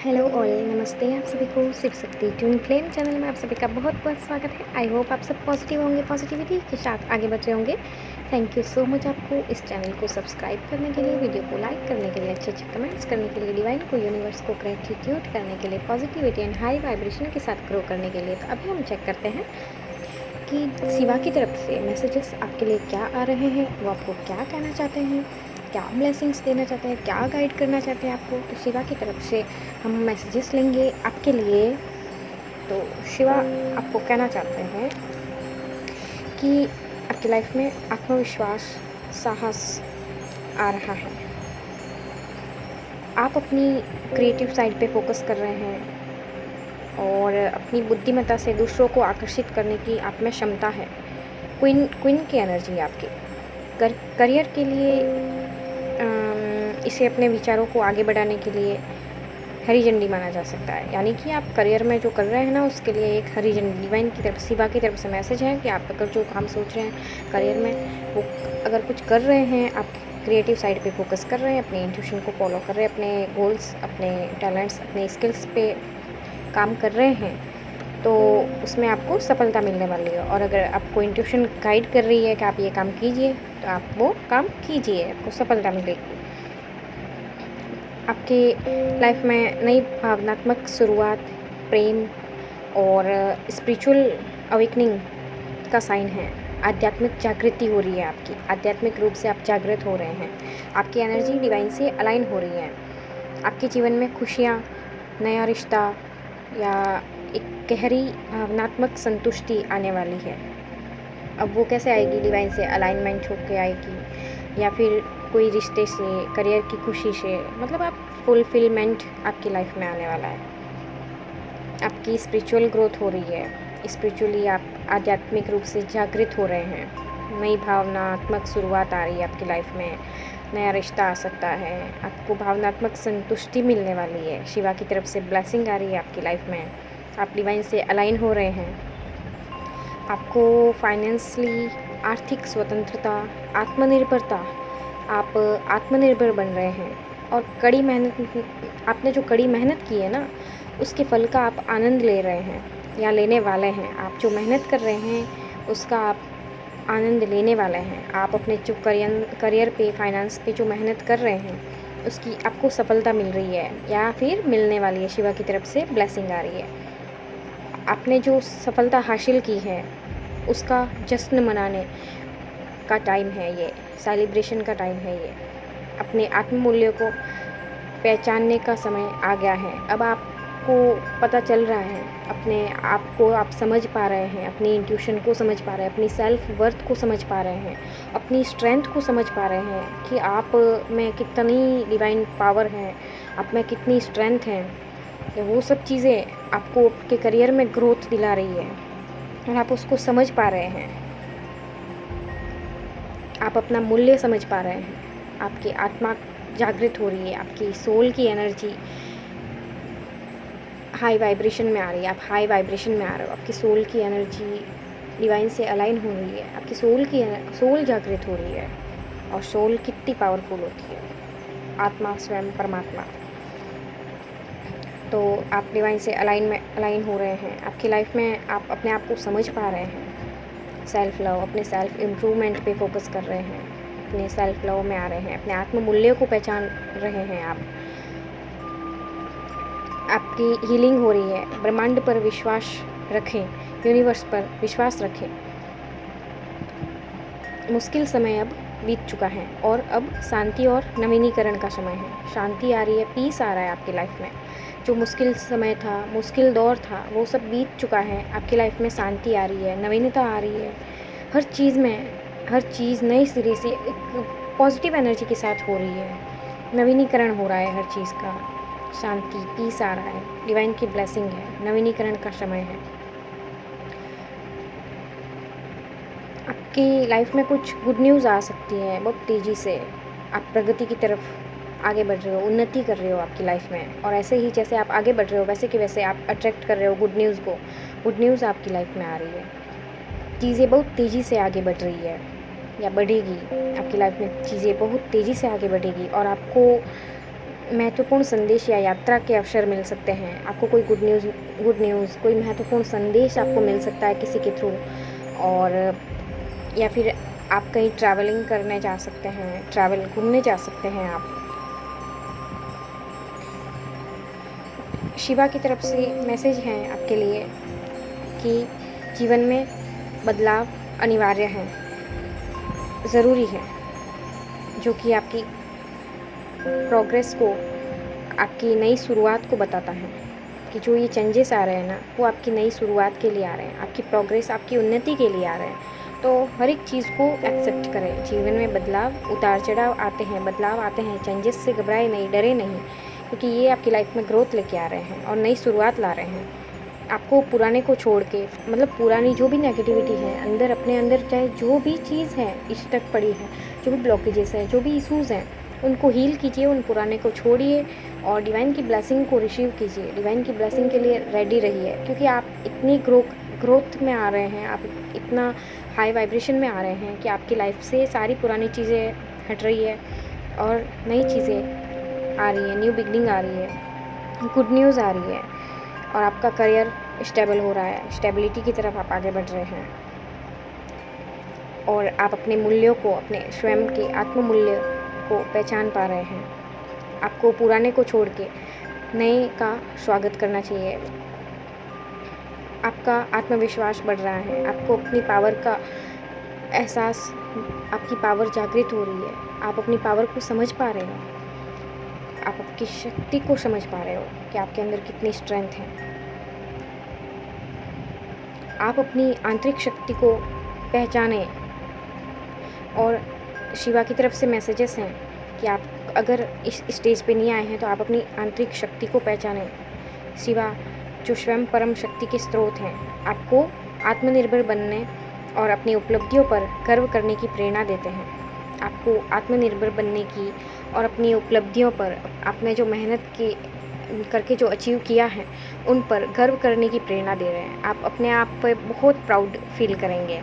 Hello all, नमस्ते आप सभी को Shiv Shakti tune flame channel में आप सभी का बहुत बहुत स्वागत है। आई होप आप सब पॉजिटिव होंगे, पॉजिटिविटी के साथ आगे बढ़ रहे होंगे। थैंक यू सो मच आपको इस चैनल को सब्सक्राइब करने के लिए, वीडियो को लाइक करने के लिए, अच्छे अच्छे कमेंट्स करने के लिए, डिवाइन को, यूनिवर्स को ग्रेटिट्यूड करने के लिए, पॉजिटिविटी एंड हाई वाइब्रेशन के साथ ग्रो करने के लिए। तो अभी हम चेक करते हैं कि शिवा की तरफ से मैसेजेस आपके लिए क्या आ रहे हैं, वो आपको क्या कहना चाहते हैं, क्या ब्लेसिंग्स देना चाहते हैं, क्या गाइड करना चाहते हैं आपको। तो शिवा की तरफ से हम मैसेजेस लेंगे आपके लिए। तो शिवा आपको कहना चाहते हैं कि आपकी लाइफ में आत्मविश्वास, साहस आ रहा है। आप अपनी क्रिएटिव साइड पे फोकस कर रहे हैं और अपनी बुद्धिमत्ता से दूसरों को आकर्षित करने की आप में क्षमता है। क्वीन की एनर्जी है आपकी। करियर के लिए इसे अपने विचारों को आगे बढ़ाने के लिए हरी झंडी माना जा सकता है। यानी कि आप करियर में जो कर रहे हैं ना, उसके लिए एक हरी झंडी डिवाइन की तरफ, शिवा की तरफ से मैसेज है कि आप अगर जो काम सोच रहे हैं करियर में, वो अगर कुछ कर रहे हैं, आप क्रिएटिव साइड पे फोकस कर रहे हैं, अपने इंट्यूशन को फॉलो कर रहे हैं, अपने गोल्स, अपने टैलेंट्स, अपने स्किल्स पे काम कर रहे हैं, तो उसमें आपको सफलता मिलने वाली है। और अगर आपको इंट्यूशन गाइड कर रही है कि आप ये काम कीजिए, तो आप वो काम कीजिए, आपको सफलता मिलेगी। आपके लाइफ में नई भावनात्मक शुरुआत, प्रेम और स्पिरिचुअल अवेकनिंग का साइन है। आध्यात्मिक जागृति हो रही है आपकी, आध्यात्मिक रूप से आप जागृत हो रहे हैं। आपकी एनर्जी डिवाइन से अलाइन हो रही है। आपके जीवन में खुशियाँ, नया रिश्ता या एक गहरी भावनात्मक संतुष्टि आने वाली है। अब वो कैसे आएगी? डिवाइन से अलाइनमेंट होकर आएगी, या फिर कोई रिश्ते से, करियर की खुशी से, मतलब आप फुलफिलमेंट आपकी लाइफ में आने वाला है। आपकी स्पिरिचुअल ग्रोथ हो रही है। स्पिरिचुअली आप आध्यात्मिक रूप से जागृत हो रहे हैं। नई भावनात्मक शुरुआत आ रही है आपकी लाइफ में। नया रिश्ता आ सकता है। आपको भावनात्मक संतुष्टि मिलने वाली है। शिवा की तरफ से ब्लेसिंग आ रही है आपकी लाइफ में। आप डिवाइन से अलाइन हो रहे हैं। आपको फाइनेंशियली आर्थिक स्वतंत्रता, आत्मनिर्भरता, आप आत्मनिर्भर बन रहे हैं। और कड़ी मेहनत, आपने जो कड़ी मेहनत की है ना, उसके फल का आप आनंद ले रहे हैं या लेने वाले हैं। आप जो मेहनत कर रहे हैं उसका आप आनंद लेने वाले हैं। आप अपने जो करियर पे, फाइनेंस पे जो मेहनत कर रहे हैं, उसकी आपको सफलता मिल रही है या फिर मिलने वाली है। शिवा की तरफ से ब्लेसिंग आ रही है। आपने जो सफलता हासिल की है उसका जश्न मनाने का टाइम है ये, सेलिब्रेशन का टाइम है ये। अपने आत्ममूल्य को पहचानने का समय आ गया है। अब आपको पता चल रहा है, अपने आप को आप समझ पा रहे हैं, अपनी इंट्यूशन को समझ पा रहे हैं, अपनी सेल्फ वर्थ को समझ पा रहे हैं, अपनी स्ट्रेंथ को समझ पा रहे हैं कि आप में कितनी डिवाइन पावर है, आप में कितनी स्ट्रेंथ है। तो वो सब चीज़ें आपको आपके करियर में ग्रोथ दिला रही है और आप उसको समझ पा रहे हैं। आप अपना मूल्य समझ पा रहे हैं। आपकी आत्मा जागृत हो रही है। आपकी सोल की एनर्जी हाई वाइब्रेशन में आ रही है। आप हाई वाइब्रेशन में आ रहे हो। आपकी सोल की एनर्जी डिवाइन से अलाइन हो रही है। आपकी सोल जागृत हो रही है। और सोल कितनी पावरफुल होती है, आत्मा स्वयं परमात्मा। तो आप डिवाइन से अलाइन हो रहे हैं। आपकी लाइफ में आप अपने आप को समझ पा रहे हैं। सेल्फ लव, अपने सेल्फ इम्प्रूवमेंट पे फोकस कर रहे हैं। अपने सेल्फ लव में आ रहे हैं। अपने आत्ममूल्य को पहचान रहे हैं आप। आपकी हीलिंग हो रही है। ब्रह्मांड पर विश्वास रखें, यूनिवर्स पर विश्वास रखें। मुश्किल समय अब बीत चुका है और अब शांति और नवीनीकरण का समय है। शांति आ रही है, पीस आ रहा है आपकी लाइफ में। जो मुश्किल समय था, मुश्किल दौर था, वो सब बीत चुका है। आपकी लाइफ में शांति आ रही है, नवीनता आ रही है। हर चीज़ में, हर चीज़ नए सिरे से एक पॉजिटिव एनर्जी के साथ हो रही है। नवीनीकरण हो रहा है हर चीज़ का। शांति, पीस आ रहा है। डिवाइन की ब्लेसिंग है। नवीनीकरण का समय है। आपकी लाइफ में कुछ गुड न्यूज़ आ सकती है बहुत तेज़ी से। आप प्रगति की तरफ आगे बढ़ रहे हो, उन्नति कर रहे हो आपकी लाइफ में। और ऐसे ही जैसे आप आगे बढ़ रहे हो, वैसे कि वैसे आप अट्रैक्ट कर रहे हो गुड न्यूज़ को। गुड न्यूज़ आपकी लाइफ में आ रही है। चीज़ें बहुत तेज़ी से आगे बढ़ रही है या बढ़ेगी। आपकी लाइफ में चीज़ें बहुत तेज़ी से आगे बढ़ेगी और आपको महत्वपूर्ण संदेश या यात्रा के अवसर मिल सकते हैं। आपको कोई गुड न्यूज़ कोई महत्वपूर्ण संदेश आपको मिल सकता है किसी के थ्रू, और या फिर आप कहीं ट्रैवलिंग करने जा सकते हैं, घूमने जा सकते हैं आप। शिवा की तरफ से मैसेज है आपके लिए कि जीवन में बदलाव अनिवार्य है, ज़रूरी है, जो कि आपकी प्रोग्रेस को, आपकी नई शुरुआत को बताता है कि जो ये चेंजेस आ रहे हैं ना, वो आपकी नई शुरुआत के लिए आ रहे हैं, आपकी प्रोग्रेस, आपकी उन्नति के लिए आ रहे हैं। तो हर एक चीज़ को एक्सेप्ट करें। जीवन में बदलाव, उतार चढ़ाव आते हैं, बदलाव आते हैं, चेंजेस से घबराए नहीं, डरे नहीं, क्योंकि ये आपकी लाइफ में ग्रोथ लेके आ रहे हैं और नई शुरुआत ला रहे हैं। आपको पुराने को छोड़ के, मतलब पुरानी जो भी नेगेटिविटी है अंदर, अपने अंदर चाहे जो भी चीज़ है स्टक पड़ी है, जो भी ब्लॉकेजेस है, जो भी इशूज़ हैं, उनको हील कीजिए, उन पुराने को छोड़िए और डिवाइन की ब्लेसिंग को रिसीव कीजिए। डिवाइन की ब्लेसिंग के लिए रेडी रहिए, क्योंकि आप इतनी ग्रोथ में आ रहे हैं, आप इतना हाई वाइब्रेशन में आ रहे हैं कि आपकी लाइफ से सारी पुरानी चीज़ें हट रही है और नई चीज़ें आ रही है, न्यू बिगनिंग आ रही है, गुड न्यूज़ आ रही है, और आपका करियर स्टेबल हो रहा है, स्टेबिलिटी की तरफ आप आगे बढ़ रहे हैं, और आप अपने मूल्यों को, अपने स्वयं के आत्ममूल्य को पहचान पा रहे हैं। आपको पुराने को छोड़ के नए का स्वागत करना चाहिए। आपका आत्मविश्वास बढ़ रहा है, आपको अपनी पावर का एहसास, आपकी पावर जागृत हो रही है, आप अपनी पावर को समझ पा रहे हो, आप आपकी शक्ति को समझ पा रहे हो कि आपके अंदर कितनी स्ट्रेंथ है। आप अपनी आंतरिक शक्ति को पहचानें, और शिवा की तरफ से मैसेजेस हैं कि आप अगर इस स्टेज पे नहीं आए हैं तो आप अपनी आंतरिक शक्ति को पहचानें। शिवा जो स्वयं परम शक्ति के स्रोत हैं, आपको आत्मनिर्भर बनने और अपनी उपलब्धियों पर गर्व करने की प्रेरणा देते हैं। आपको आत्मनिर्भर बनने की और अपनी उपलब्धियों पर, आपने जो मेहनत की करके जो अचीव किया है, उन पर गर्व करने की प्रेरणा दे रहे हैं। आप अपने आप पर बहुत प्राउड फील करेंगे।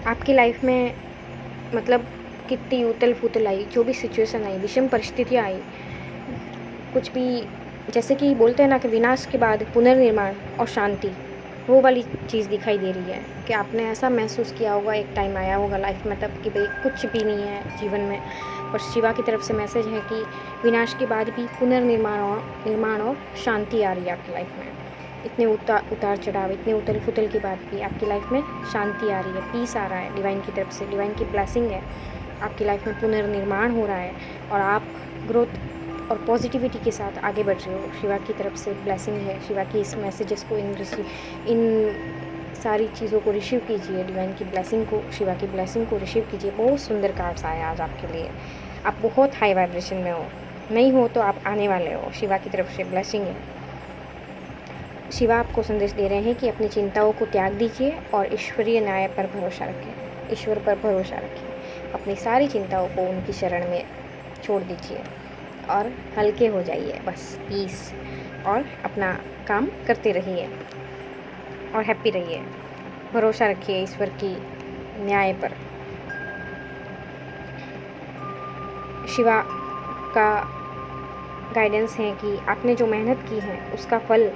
आपकी लाइफ में मतलब कितनी उथल पुथल आई, जो भी सिचुएशन आई, विषम परिस्थितियाँ आई, कुछ भी, जैसे कि बोलते हैं ना कि विनाश के बाद पुनर्निर्माण और शांति, वो वाली चीज़ दिखाई दे रही है कि आपने ऐसा महसूस किया होगा, एक टाइम आया होगा लाइफ में तब कि भाई कुछ भी नहीं है जीवन में, पर शिवा की तरफ से मैसेज है कि विनाश के बाद भी पुनर्निर्माण और शांति आ रही है आपकी लाइफ में। इतने उतार चढ़ाव, इतने उथल पुथल के बाद भी आपकी लाइफ में शांति आ रही है, पीस आ रहा है डिवाइन की तरफ से, डिवाइन की ब्लेसिंग है। आपकी लाइफ में पुनर्निर्माण हो रहा है और आप ग्रोथ और पॉजिटिविटी के साथ आगे बढ़ रहे हो। शिवा की तरफ से ब्लेसिंग है। शिवा की इस मैसेजेस को, इन सारी चीज़ों को रिसीव कीजिए, डिवाइन की ब्लेसिंग को, शिवा की ब्लेसिंग को रिसीव कीजिए। बहुत सुंदर कार्ड्स आए आज आपके लिए। आप बहुत हाई वाइब्रेशन में हो, नहीं हो तो आप आने वाले हो। शिवा की तरफ से ब्लेसिंग है। शिवा आपको संदेश दे रहे हैं कि अपनी चिंताओं को त्याग दीजिए और ईश्वरीय न्याय पर भरोसा रखें। ईश्वर पर भरोसा रखें, अपनी सारी चिंताओं को उनकी शरण में छोड़ दीजिए और हल्के हो जाइए, बस पीस, और अपना काम करते रहिए और हैप्पी रहिए। भरोसा रखिए ईश्वर की न्याय पर। शिवा का गाइडेंस है कि आपने जो मेहनत की है उसका फल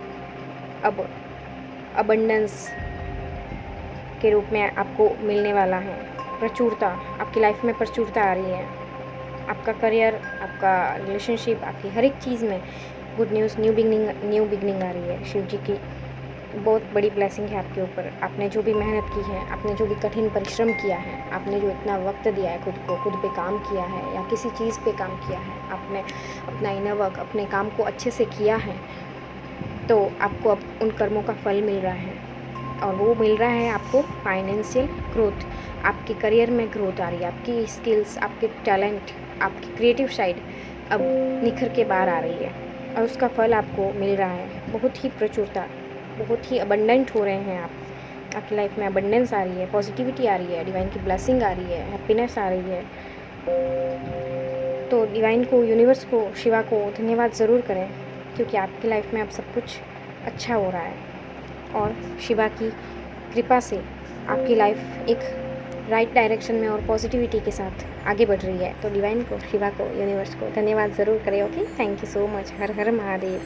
अब अबंडेंस के रूप में आपको मिलने वाला है। प्रचुरता, आपकी लाइफ में प्रचुरता आ रही है। आपका करियर, आपका रिलेशनशिप, आपकी हर एक चीज़ में गुड न्यूज़, न्यू बिगनिंग आ रही है। शिव जी की बहुत बड़ी ब्लेसिंग है आपके ऊपर। आपने जो भी मेहनत की है, आपने जो भी कठिन परिश्रम किया है, आपने जो इतना वक्त दिया है खुद को, खुद पे काम किया है या किसी चीज़ पे काम किया है, आपने अपना इनर वर्क, अपने काम को अच्छे से किया है, तो आपको अब उन कर्मों का फल मिल रहा है। और वो मिल रहा है आपको फाइनेंशियल ग्रोथ, आपके करियर में ग्रोथ आ रही है। आपकी स्किल्स, आपके टैलेंट, आपकी क्रिएटिव साइड अब निखर के बाहर आ रही है और उसका फल आपको मिल रहा है। बहुत ही प्रचुरता, बहुत ही अबंडेंट हो रहे हैं आप। आपकी लाइफ में अबंडेंस आ रही है, पॉजिटिविटी आ रही है, डिवाइन की ब्लेसिंग आ रही है, हैप्पीनेस आ रही है। तो डिवाइन को, यूनिवर्स को, शिवा को धन्यवाद ज़रूर करें, क्योंकि आपकी लाइफ में अब सब कुछ अच्छा हो रहा है और शिवा की कृपा से आपकी लाइफ एक राइट डायरेक्शन में और पॉजिटिविटी के साथ आगे बढ़ रही है, तो डिवाइन को, शिवा को, यूनिवर्स को धन्यवाद ज़रूर करें। Okay, thank you so much. Her her Mahadev.